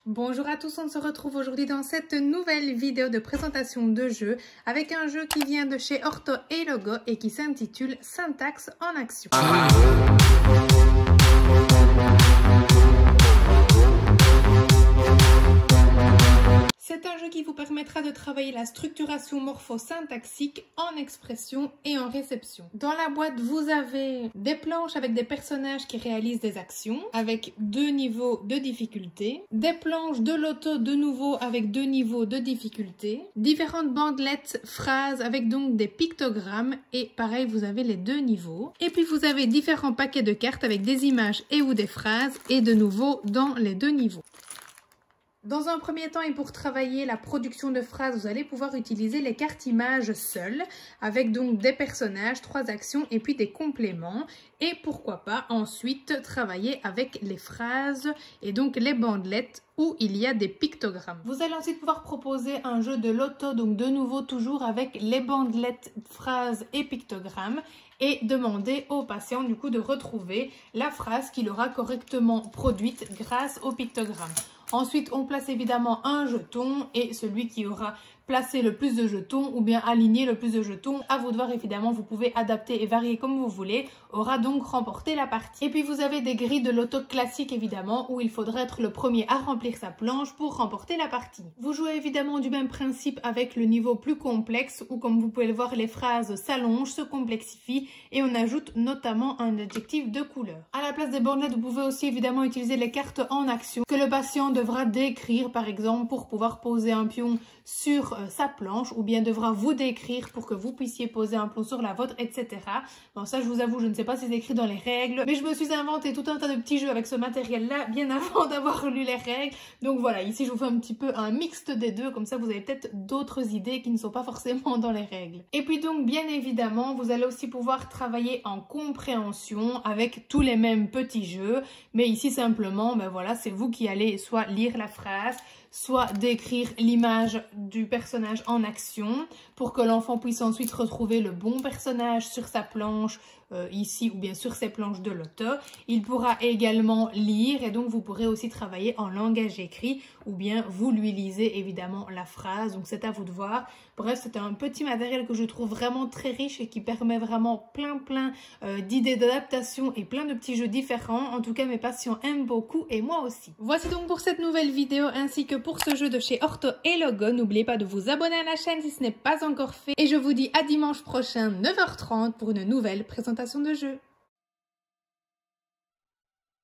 Bonjour à tous, on se retrouve aujourd'hui dans cette nouvelle vidéo de présentation de jeu avec un jeu qui vient de chez Orto et Logo et qui s'intitule Syntaxe en action. C'est un jeu qui vous permettra de travailler la structuration morpho-syntaxique en expression et en réception. Dans la boîte, vous avez des planches avec des personnages qui réalisent des actions avec 2 niveaux de difficulté, des planches de l'auto de nouveau avec 2 niveaux de difficulté, différentes bandelettes, phrases avec donc des pictogrammes et pareil, vous avez les 2 niveaux. Et puis vous avez différents paquets de cartes avec des images et ou des phrases et de nouveau dans les 2 niveaux. Dans un premier temps et pour travailler la production de phrases, vous allez pouvoir utiliser les cartes images seules avec donc des personnages, 3 actions et puis des compléments. Et pourquoi pas ensuite travailler avec les phrases et donc les bandelettes où il y a des pictogrammes. Vous allez ensuite pouvoir proposer un jeu de loto, donc de nouveau toujours avec les bandelettes, phrases et pictogrammes et demander au patient du coup de retrouver la phrase qu'il aura correctement produite grâce au pictogramme. Ensuite, on place évidemment un jeton et celui qui aura placé le plus de jetons ou bien aligné le plus de jetons, à vous de voir évidemment, vous pouvez adapter et varier comme vous voulez, aura donc remporté la partie. Et puis vous avez des grilles de loto classiques évidemment où il faudra être le premier à remplir sa planche pour remporter la partie. Vous jouez évidemment du même principe avec le niveau plus complexe où comme vous pouvez le voir les phrases s'allongent, se complexifient et on ajoute notamment un adjectif de couleur. À la place des bandelettes, vous pouvez aussi évidemment utiliser les cartes en action que le patient devra décrire par exemple pour pouvoir poser un pion sur sa planche ou bien devra vous décrire pour que vous puissiez poser un pion sur la vôtre, etc. Bon, ça je vous avoue, je ne sais pas si c'est écrit dans les règles, mais je me suis inventé tout un tas de petits jeux avec ce matériel-là bien avant d'avoir lu les règles. Donc voilà, ici je vous fais un petit peu un mixte des deux, comme ça vous avez peut-être d'autres idées qui ne sont pas forcément dans les règles. Et puis donc bien évidemment, vous allez aussi pouvoir travailler en compréhension avec tous les mêmes petits jeux, mais ici simplement, ben voilà, c'est vous qui allez soit lire la phrase, soit décrire l'image du personnage en action pour que l'enfant puisse ensuite retrouver le bon personnage sur sa planche ici ou bien sur ses planches de loto. Il pourra également lire et donc vous pourrez aussi travailler en langage écrit ou bien vous lui lisez évidemment la phrase, donc c'est à vous de voir. Bref, c'est un petit matériel que je trouve vraiment très riche et qui permet vraiment plein d'idées d'adaptation et plein de petits jeux différents. En tout cas, mes patients aiment beaucoup et moi aussi. Voici donc pour cette nouvelle vidéo ainsi que pour ce jeu de chez Orto et Logo. N'oubliez pas de vous abonner à la chaîne si ce n'est pas encore fait et je vous dis à dimanche prochain 9h30 pour une nouvelle présentation de jeu.